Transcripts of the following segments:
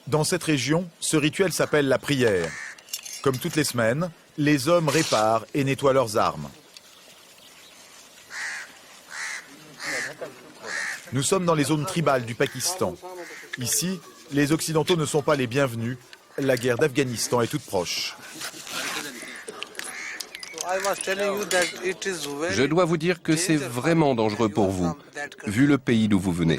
Dans cette région, ce rituel s'appelle la prière. Comme toutes les semaines, les hommes réparent et nettoient leurs armes. Nous sommes dans les zones tribales du Pakistan. Ici, les Occidentaux ne sont pas les bienvenus. La guerre d'Afghanistan est toute proche. Je dois vous dire que c'est vraiment dangereux pour vous, vu le pays d'où vous venez.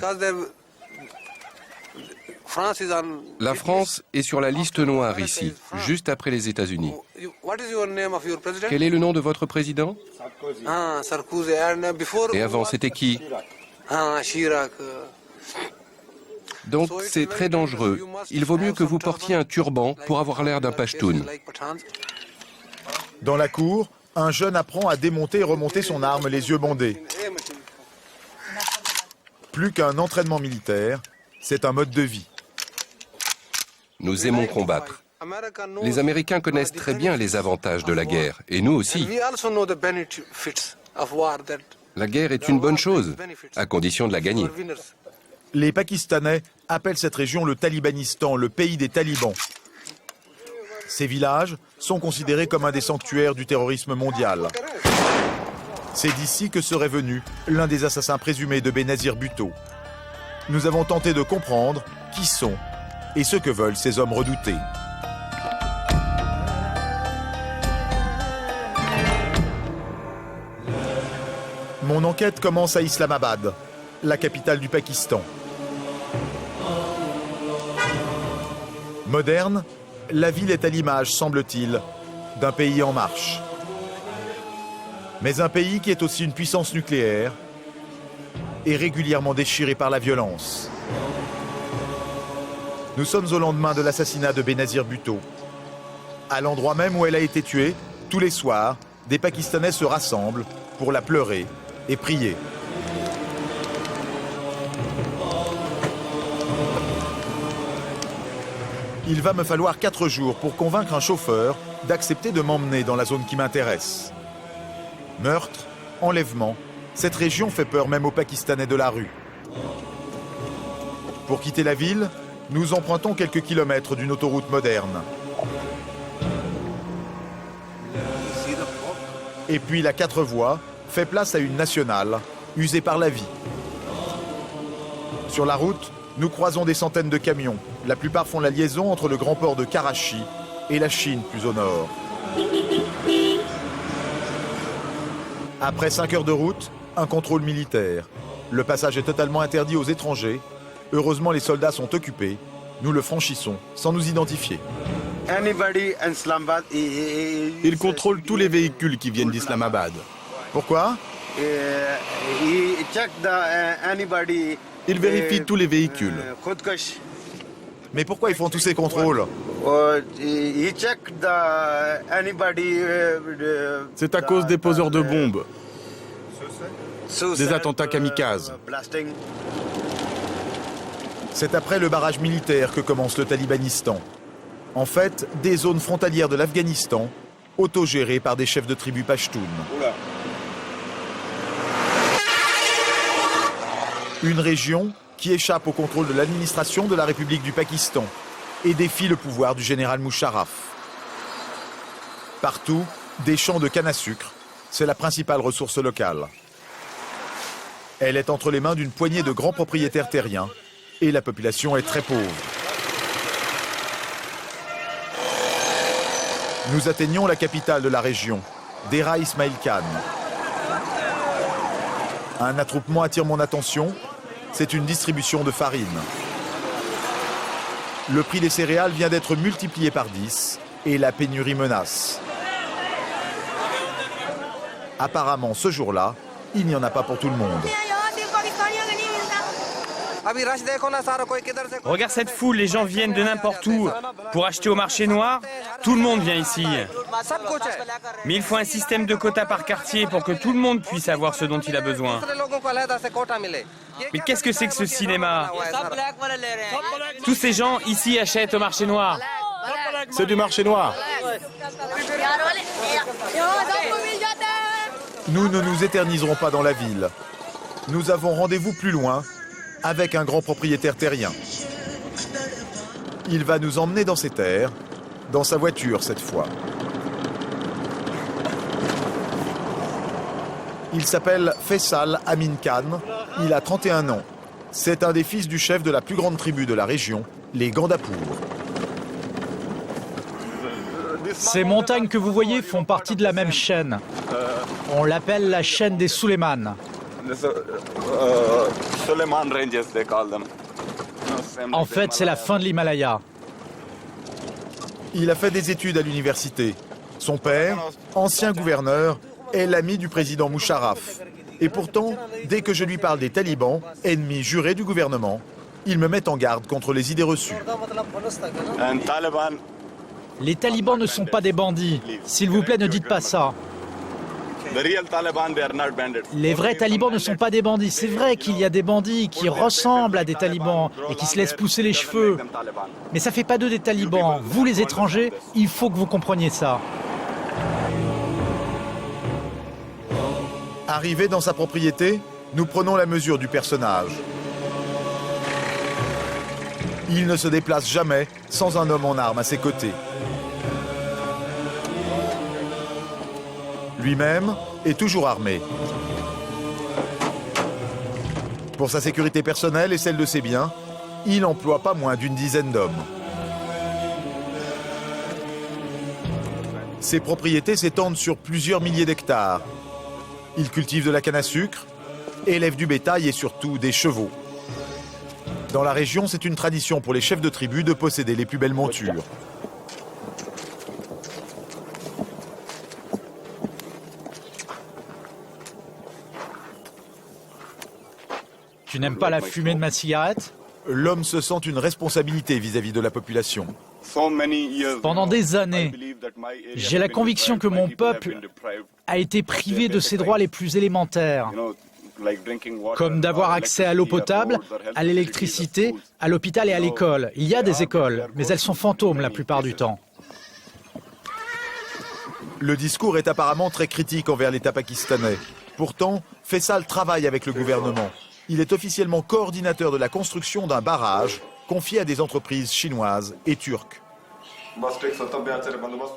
La France est sur la liste noire ici, juste après les États-Unis. Quel est le nom de votre président? Et avant, c'était qui? Donc c'est très dangereux. Il vaut mieux que vous portiez un turban pour avoir l'air d'un Pashtun. Dans la cour, un jeune apprend à démonter et remonter son arme les yeux bandés. Plus qu'un entraînement militaire, c'est un mode de vie. Nous aimons combattre. Les Américains connaissent très bien les avantages de la guerre, et nous aussi. La guerre est une bonne chose, à condition de la gagner. Les Pakistanais appellent cette région le Talibanistan, le pays des talibans. Ces villages sont considérés comme un des sanctuaires du terrorisme mondial. C'est d'ici que serait venu l'un des assassins présumés de Benazir Bhutto. Nous avons tenté de comprendre qui sont et ce que veulent ces hommes redoutés. Mon enquête commence à Islamabad, la capitale du Pakistan. Moderne, la ville est à l'image, semble-t-il, d'un pays en marche. Mais un pays qui est aussi une puissance nucléaire et régulièrement déchiré par la violence. Nous sommes au lendemain de l'assassinat de Benazir Bhutto. À l'endroit même où elle a été tuée, tous les soirs, des Pakistanais se rassemblent pour la pleurer et prier. Il va me falloir 4 jours pour convaincre un chauffeur d'accepter de m'emmener dans la zone qui m'intéresse. Meurtre, enlèvement, cette région fait peur même aux Pakistanais de la rue. Pour quitter la ville, nous empruntons quelques kilomètres d'une autoroute moderne. Et puis la 4 voies fait place à une nationale, usée par la vie. Sur la route, nous croisons des centaines de camions. La plupart font la liaison entre le grand port de Karachi et la Chine plus au nord. Après 5 heures de route, un contrôle militaire. Le passage est totalement interdit aux étrangers. Heureusement, les soldats sont occupés. Nous le franchissons sans nous identifier. Il contrôle tous les véhicules qui viennent d'Islamabad. Pourquoi? Il vérifie tous les véhicules. Mais pourquoi ils font tous ces contrôles? C'est à cause des poseurs de bombes, des attentats kamikazes. C'est après le barrage militaire que commence le Talibanistan. En fait, des zones frontalières de l'Afghanistan, autogérées par des chefs de tribus pashtuns. Une région qui échappe au contrôle de l'administration de la République du Pakistan et défie le pouvoir du général Musharraf. Partout, des champs de canne à sucre, c'est la principale ressource locale. Elle est entre les mains d'une poignée de grands propriétaires terriens et la population est très pauvre. Nous atteignons la capitale de la région, Dera Ismail Khan. Un attroupement attire mon attention, c'est une distribution de farine. Le prix des céréales vient d'être multiplié par 10 et la pénurie menace. Apparemment, ce jour-là, il n'y en a pas pour tout le monde. Regarde cette foule, les gens viennent de n'importe où pour acheter au marché noir. Tout le monde vient ici. Mais il faut un système de quotas par quartier pour que tout le monde puisse avoir ce dont il a besoin. Mais qu'est-ce que c'est que ce cinéma? Tous ces gens ici achètent au marché noir. C'est du marché noir. Nous ne nous éterniserons pas dans la ville. Nous avons rendez-vous plus loin avec un grand propriétaire terrien. Il va nous emmener dans ses terres, dans sa voiture cette fois. Il s'appelle Faisal Amin Khan, il a 31 ans. C'est un des fils du chef de la plus grande tribu de la région, les Gandapur. Ces montagnes que vous voyez font partie de la même chaîne. On l'appelle la chaîne des Suleiman. En fait, c'est la fin de l'Himalaya. Il a fait des études à l'université. Son père, ancien gouverneur, est l'ami du président Musharraf. Et pourtant, dès que je lui parle des talibans, ennemis jurés du gouvernement, il me met en garde contre les idées reçues. Les talibans ne sont pas des bandits. S'il vous plaît, ne dites pas ça. Les vrais talibans ne sont pas des bandits. C'est vrai qu'il y a des bandits qui ressemblent à des talibans et qui se laissent pousser les cheveux. Mais ça ne fait pas d'eux des talibans. Vous, les étrangers, il faut que vous compreniez ça. Arrivé dans sa propriété, nous prenons la mesure du personnage. Il ne se déplace jamais sans un homme en armes à ses côtés. Lui-même est toujours armé. Pour sa sécurité personnelle et celle de ses biens, il emploie pas moins d'une dizaine d'hommes. Ses propriétés s'étendent sur plusieurs milliers d'hectares. Il cultive de la canne à sucre, élève du bétail et surtout des chevaux. Dans la région, c'est une tradition pour les chefs de tribu de posséder les plus belles montures. Tu n'aimes pas la fumée de ma cigarette? L'homme se sent une responsabilité vis-à-vis de la population. Pendant des années, j'ai la conviction que mon peuple a été privé de ses droits les plus élémentaires, comme d'avoir accès à l'eau potable, à l'électricité, à l'hôpital et à l'école. Il y a des écoles, mais elles sont fantômes la plupart du temps. Le discours est apparemment très critique envers l'État pakistanais. Pourtant, Faisal travaille avec le gouvernement. Il est officiellement coordinateur de la construction d'un barrage confié à des entreprises chinoises et turques.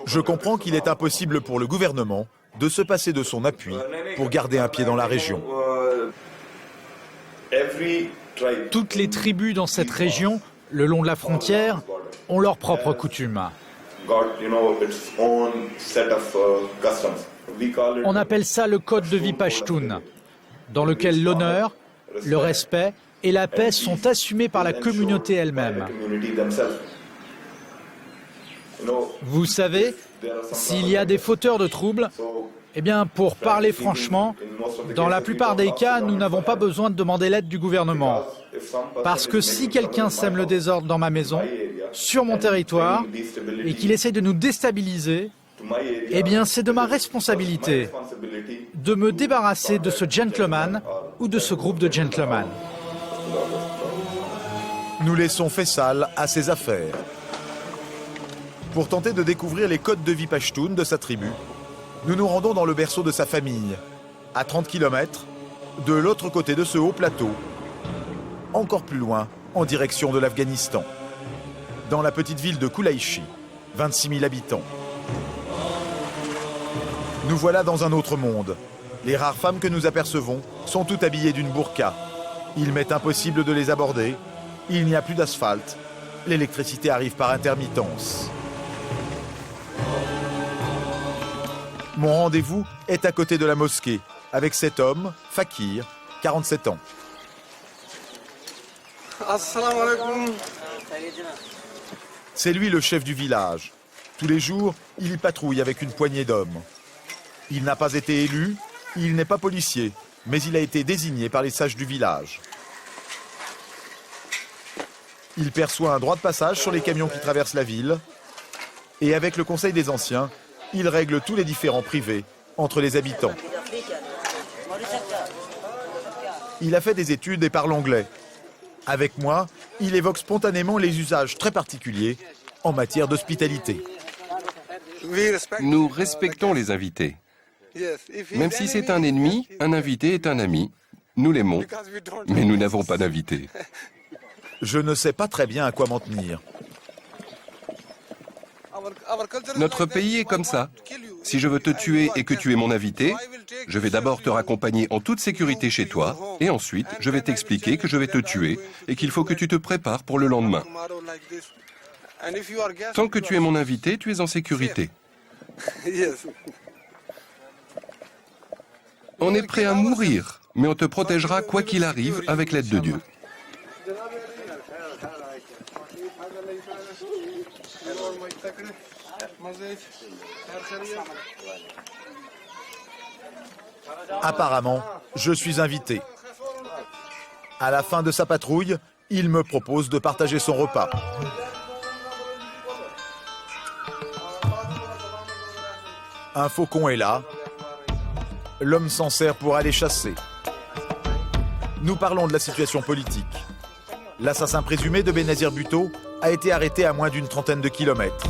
Je comprends qu'il est impossible pour le gouvernement de se passer de son appui pour garder un pied dans la région. Toutes les tribus dans cette région, le long de la frontière, ont leurs propres coutumes. On appelle ça le code de vie pashtun, dans lequel l'honneur, le respect et la paix sont assumés par la communauté elle-même. Vous savez, s'il y a des fauteurs de troubles, eh bien, pour parler franchement, dans la plupart des cas, nous n'avons pas besoin de demander l'aide du gouvernement. Parce que si quelqu'un sème le désordre dans ma maison, sur mon territoire, et qu'il essaye de nous déstabiliser, eh bien, c'est de ma responsabilité de me débarrasser de ce gentleman ou de ce groupe de gentlemen. Nous laissons Faisal à ses affaires. Pour tenter de découvrir les codes de vie pashtun de sa tribu, nous nous rendons dans le berceau de sa famille, à 30 km, de l'autre côté de ce haut plateau, encore plus loin, en direction de l'Afghanistan, dans la petite ville de Koulaichi, 26 000 habitants. Nous voilà dans un autre monde. Les rares femmes que nous apercevons sont toutes habillées d'une burqa. Il m'est impossible de les aborder. Il n'y a plus d'asphalte. L'électricité arrive par intermittence. Mon rendez-vous est à côté de la mosquée, avec cet homme, Fakir, 47 ans. C'est lui le chef du village. Tous les jours, il y patrouille avec une poignée d'hommes. Il n'a pas été élu, il n'est pas policier, mais il a été désigné par les sages du village. Il perçoit un droit de passage sur les camions qui traversent la ville. Et avec le conseil des anciens, il règle tous les différends privés entre les habitants. Il a fait des études et parle anglais. Avec moi, il évoque spontanément les usages très particuliers en matière d'hospitalité. Nous respectons les invités. Même si c'est un ennemi, un invité est un ami. Nous l'aimons, mais nous n'avons pas d'invité. Je ne sais pas très bien à quoi m'en tenir. Notre pays est comme ça. Si je veux te tuer et que tu es mon invité, je vais d'abord te raccompagner en toute sécurité chez toi, et ensuite je vais t'expliquer que je vais te tuer et qu'il faut que tu te prépares pour le lendemain. Tant que tu es mon invité, tu es en sécurité. On est prêt à mourir, mais on te protégera quoi qu'il arrive avec l'aide de Dieu. Apparemment, je suis invité. À la fin de sa patrouille, il me propose de partager son repas. Un faucon est là. L'homme s'en sert pour aller chasser. Nous parlons de la situation politique. L'assassin présumé de Benazir Bhutto a été arrêté à moins d'une trentaine de kilomètres.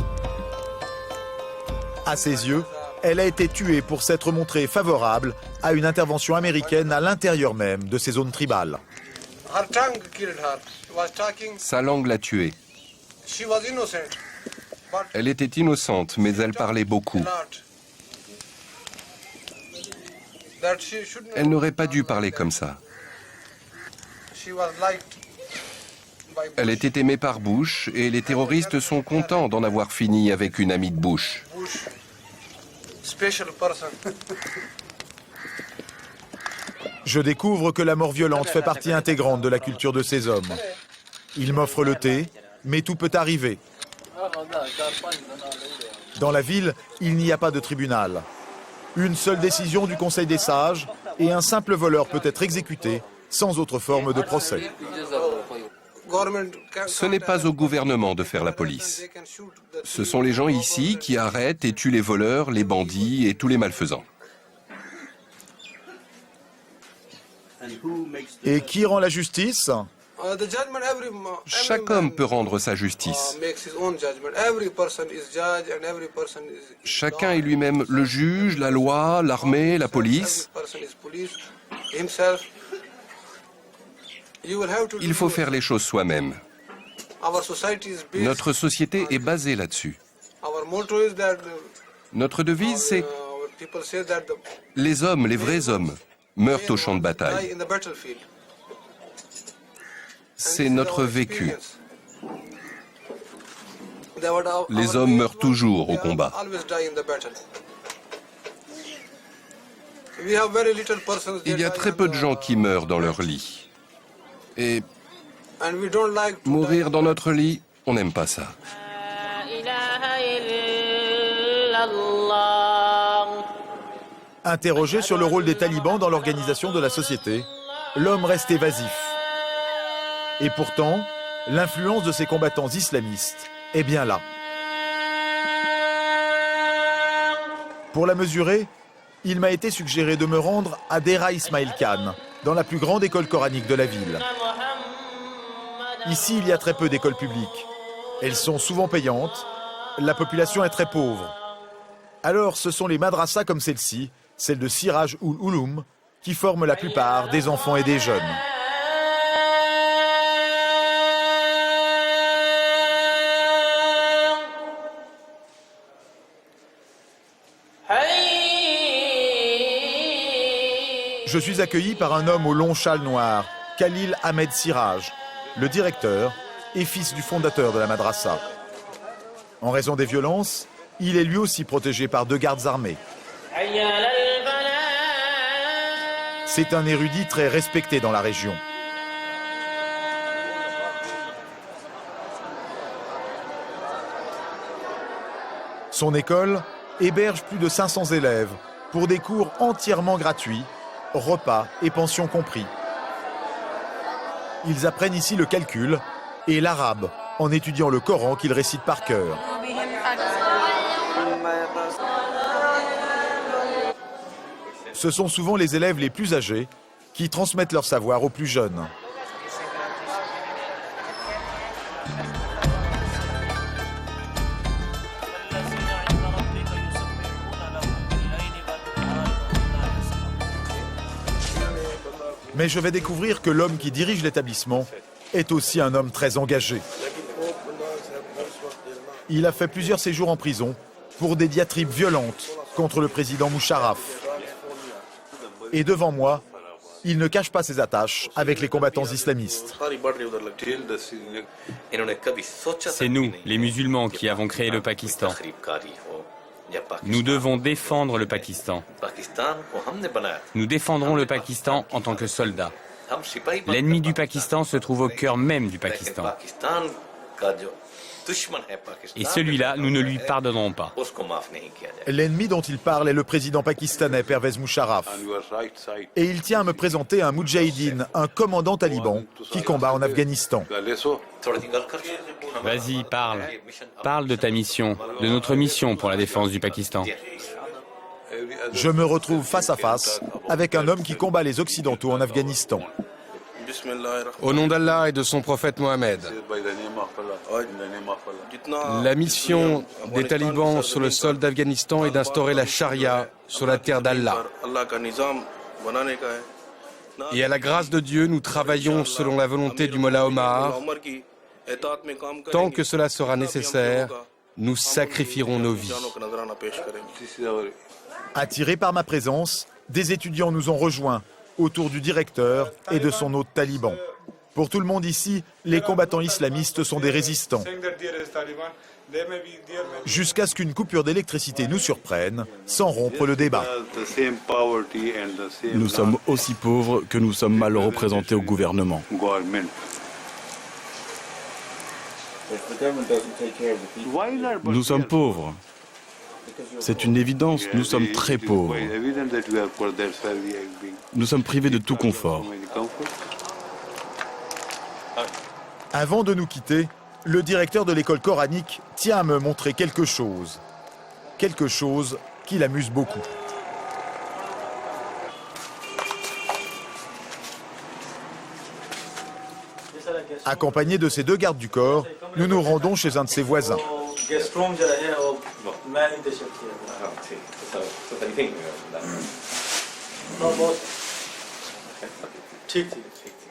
À ses yeux, elle a été tuée pour s'être montrée favorable à une intervention américaine à l'intérieur même de ces zones tribales. Sa langue l'a tuée. Elle était innocente, mais elle parlait beaucoup. Elle n'aurait pas dû parler comme ça. Elle était aimée par Bush et les terroristes sont contents d'en avoir fini avec une amie de Bush. Je découvre que la mort violente fait partie intégrante de la culture de ces hommes. Ils m'offrent le thé, mais tout peut arriver. Dans la ville, il n'y a pas de tribunal. Une seule décision du Conseil des sages et un simple voleur peut être exécuté sans autre forme de procès. Ce n'est pas au gouvernement de faire la police. Ce sont les gens ici qui arrêtent et tuent les voleurs, les bandits et tous les malfaisants. Et qui rend la justice ? Chaque homme peut rendre sa justice. Chacun est lui-même le juge, la loi, l'armée, la police. Il faut faire les choses soi-même. Notre société est basée là-dessus. Notre devise, c'est « Les hommes, les vrais hommes, meurent au champ de bataille ». C'est notre vécu. Les hommes meurent toujours au combat. Il y a très peu de gens qui meurent dans leur lit. Et mourir dans notre lit, on n'aime pas ça. Interrogé sur le rôle des talibans dans l'organisation de la société, l'homme reste évasif. Et pourtant, l'influence de ces combattants islamistes est bien là. Pour la mesurer, il m'a été suggéré de me rendre à Dera Ismail Khan, dans la plus grande école coranique de la ville. Ici, il y a très peu d'écoles publiques. Elles sont souvent payantes. La population est très pauvre. Alors, ce sont les madrasas comme celle-ci, celle de Siraj ul Uloum, qui forment la plupart des enfants et des jeunes. Je suis accueilli par un homme au long châle noir, Khalil Ahmed Siraj, le directeur et fils du fondateur de la madrasa. En raison des violences, il est lui aussi protégé par 2 gardes armés. C'est un érudit très respecté dans la région. Son école héberge plus de 500 élèves pour des cours entièrement gratuits, repas et pensions compris. Ils apprennent ici le calcul et l'arabe en étudiant le Coran qu'ils récitent par cœur. Ce sont souvent les élèves les plus âgés qui transmettent leur savoir aux plus jeunes. Mais je vais découvrir que l'homme qui dirige l'établissement est aussi un homme très engagé. Il a fait plusieurs séjours en prison pour des diatribes violentes contre le président Musharraf. Et devant moi, il ne cache pas ses attaches avec les combattants islamistes. C'est nous, les musulmans, qui avons créé le Pakistan. Nous devons défendre le Pakistan. Nous défendrons le Pakistan en tant que soldats. L'ennemi du Pakistan se trouve au cœur même du Pakistan. Et celui-là, nous ne lui pardonnerons pas. L'ennemi dont il parle est le président pakistanais Pervez Musharraf. Et il tient à me présenter un moudjahidine, un commandant taliban qui combat en Afghanistan. Vas-y, parle. Parle de ta mission, de notre mission pour la défense du Pakistan. Je me retrouve face à face avec un homme qui combat les Occidentaux en Afghanistan. Au nom d'Allah et de son prophète Mohammed, la mission des talibans sur le sol d'Afghanistan est d'instaurer la charia sur la terre d'Allah. Et à la grâce de Dieu, nous travaillons selon la volonté du Mollah Omar. Tant que cela sera nécessaire, nous sacrifierons nos vies. Attirés par ma présence, des étudiants nous ont rejoints autour du directeur et de son hôte taliban. Pour tout le monde ici, les combattants islamistes sont des résistants. Jusqu'à ce qu'une coupure d'électricité nous surprenne, sans rompre le débat. Nous sommes aussi pauvres que nous sommes mal représentés au gouvernement. Nous sommes pauvres. C'est une évidence, nous sommes très pauvres. Nous sommes privés de tout confort. Avant de nous quitter, le directeur de l'école coranique tient à me montrer quelque chose. Quelque chose qui l'amuse beaucoup. Accompagné de ses deux gardes du corps, nous nous rendons chez un de ses voisins.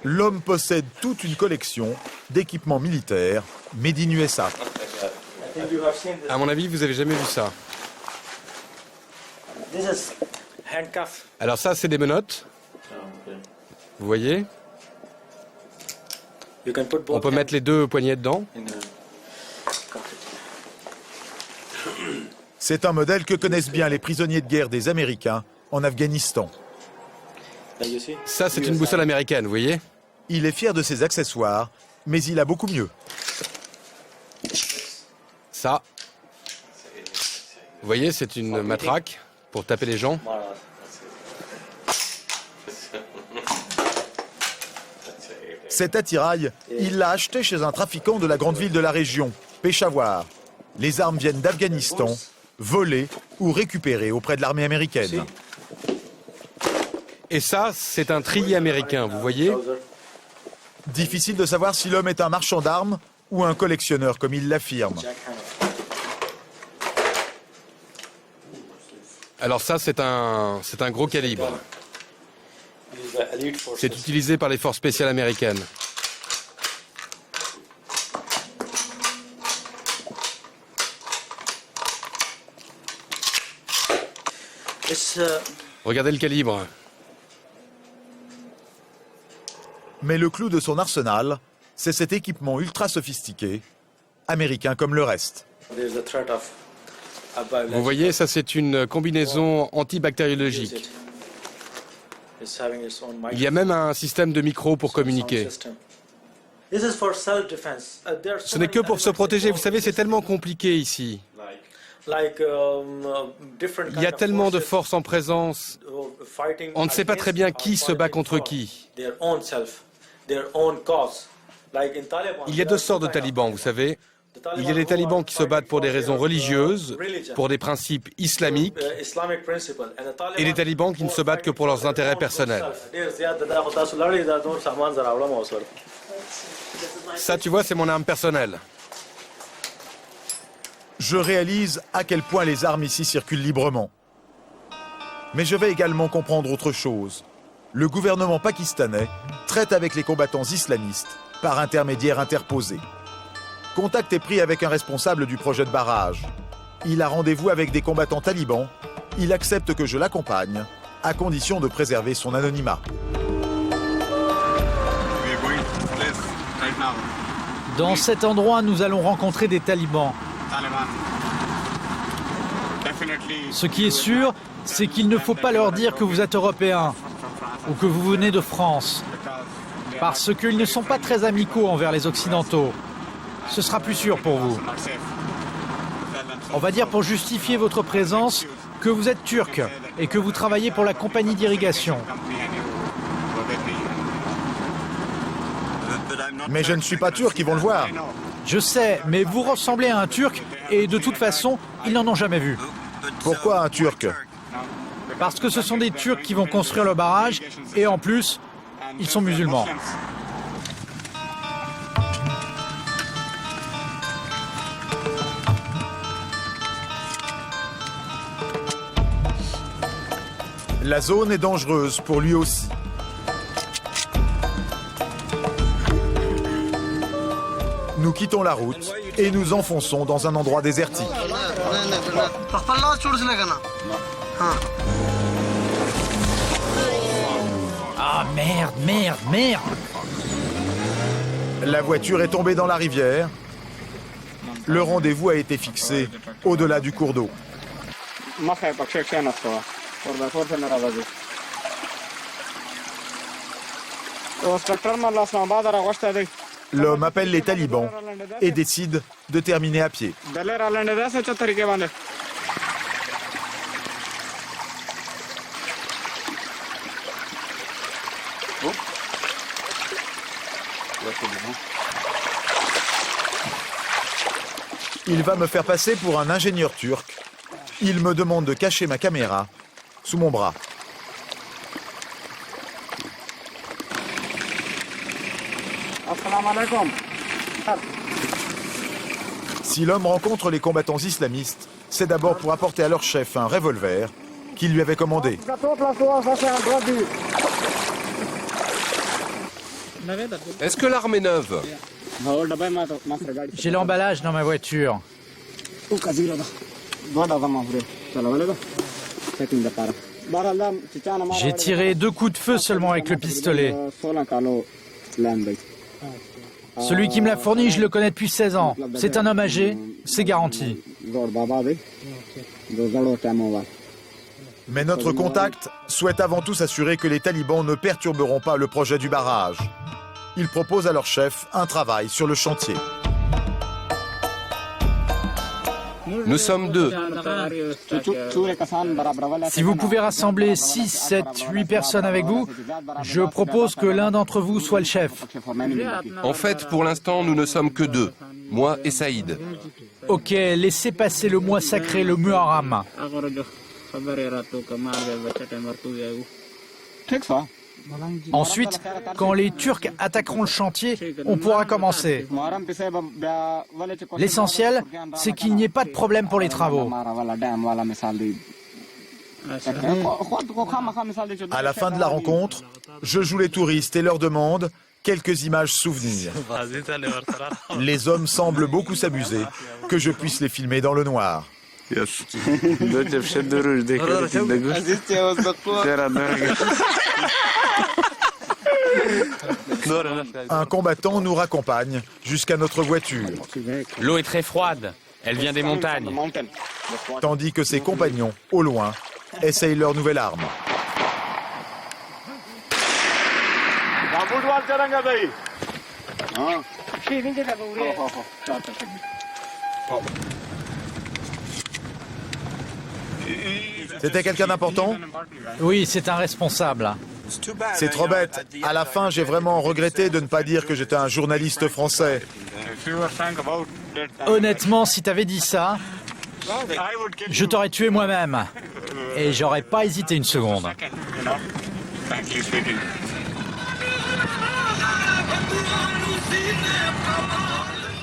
L'homme possède toute une collection d'équipements militaires made in USA. À mon avis, vous n'avez jamais vu ça. Alors ça, c'est des menottes. Vous voyez ? On peut mettre les deux poignets dedans. C'est un modèle que connaissent bien les prisonniers de guerre des Américains en Afghanistan. Ça, c'est une boussole américaine, vous voyez ? Il est fier de ses accessoires, mais il a beaucoup mieux. Ça, vous voyez, c'est une matraque pour taper les gens. Cet attirail, il l'a acheté chez un trafiquant de la grande ville de la région, Peshawar. Les armes viennent d'Afghanistan, volées ou récupérées auprès de l'armée américaine. Et ça, c'est un treillis américain, vous voyez ? Difficile de savoir si l'homme est un marchand d'armes ou un collectionneur, comme il l'affirme. Alors ça, c'est un gros calibre. C'est utilisé par les forces spéciales américaines. Regardez le calibre. Mais le clou de son arsenal, c'est cet équipement ultra sophistiqué, américain comme le reste. Vous voyez, ça c'est une combinaison antibactériologique. Il y a même un système de micro pour communiquer. Ce n'est que pour se protéger. Vous savez, c'est tellement compliqué ici. Il y a tellement de forces en présence. On ne sait pas très bien qui se bat contre qui. Il y a deux sortes de talibans, vous savez. Il y a les talibans qui se battent pour des raisons religieuses, pour des principes islamiques, et les talibans qui ne se battent que pour leurs intérêts personnels. Ça, tu vois, c'est mon arme personnelle. Je réalise à quel point les armes ici circulent librement. Mais je vais également comprendre autre chose. Le gouvernement pakistanais traite avec les combattants islamistes par intermédiaire interposé. Contact est pris avec un responsable du projet de barrage. Il a rendez-vous avec des combattants talibans. Il accepte que je l'accompagne, à condition de préserver son anonymat. Dans cet endroit, nous allons rencontrer des talibans. Ce qui est sûr, c'est qu'il ne faut pas leur dire que vous êtes européen ou que vous venez de France, parce qu'ils ne sont pas très amicaux envers les Occidentaux. Ce sera plus sûr pour vous. On va dire pour justifier votre présence que vous êtes turc et que vous travaillez pour la compagnie d'irrigation. Mais je ne suis pas turc, ils vont le voir. Je sais, mais vous ressemblez à un Turc et de toute façon, ils n'en ont jamais vu. Pourquoi un Turc? Parce que ce sont des Turcs qui vont construire le barrage et en plus, ils sont musulmans. La zone est dangereuse pour lui aussi. Nous quittons la route et nous enfonçons dans un endroit désertique. Ah merde, merde, merde! La voiture est tombée dans la rivière. Le rendez-vous a été fixé au-delà du cours d'eau. L'homme appelle les talibans et décide de terminer à pied. Il va me faire passer pour un ingénieur turc. Il me demande de cacher ma caméra sous mon bras. Si l'homme rencontre les combattants islamistes, c'est d'abord pour apporter à leur chef un revolver qu'il lui avait commandé. Est-ce que l'arme est neuve? J'ai l'emballage dans ma voiture. J'ai tiré 2 coups de feu seulement avec le pistolet. Celui qui me l'a fourni, je le connais depuis 16 ans. C'est un homme âgé, c'est garanti. Mais notre contact souhaite avant tout s'assurer que les talibans ne perturberont pas le projet du barrage. Ils proposent à leur chef un travail sur le chantier. Nous sommes 2. Si vous pouvez rassembler 6, 7, 8 personnes avec vous, je propose que l'un d'entre vous soit le chef. En fait, pour l'instant, nous ne sommes que 2. Moi et Saïd. Ok, laissez passer le mois sacré, le Muharram. Ensuite, quand les Turcs attaqueront le chantier, on pourra commencer. L'essentiel, c'est qu'il n'y ait pas de problème pour les travaux. À la fin de la rencontre, je joue les touristes et leur demande quelques images souvenirs. Les hommes semblent beaucoup s'amuser que je puisse les filmer dans le noir. Un combattant nous raccompagne jusqu'à notre voiture, L'eau est très froide. Elle vient des montagnes. tandis que ses compagnons, au loin, essayent leur nouvelle arme. C'était quelqu'un d'important? Oui, c'est un responsable. C'est trop bête. À la fin, j'ai vraiment regretté de ne pas dire que j'étais un journaliste français. Honnêtement, si t'avais dit ça, je t'aurais tué moi-même. Et j'aurais pas hésité une seconde.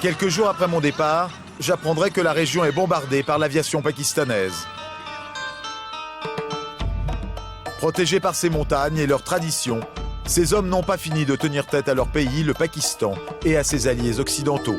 Quelques jours après mon départ, j'apprendrai que la région est bombardée par l'aviation pakistanaise. Protégés par ces montagnes et leurs traditions, ces hommes n'ont pas fini de tenir tête à leur pays, le Pakistan, et à ses alliés occidentaux.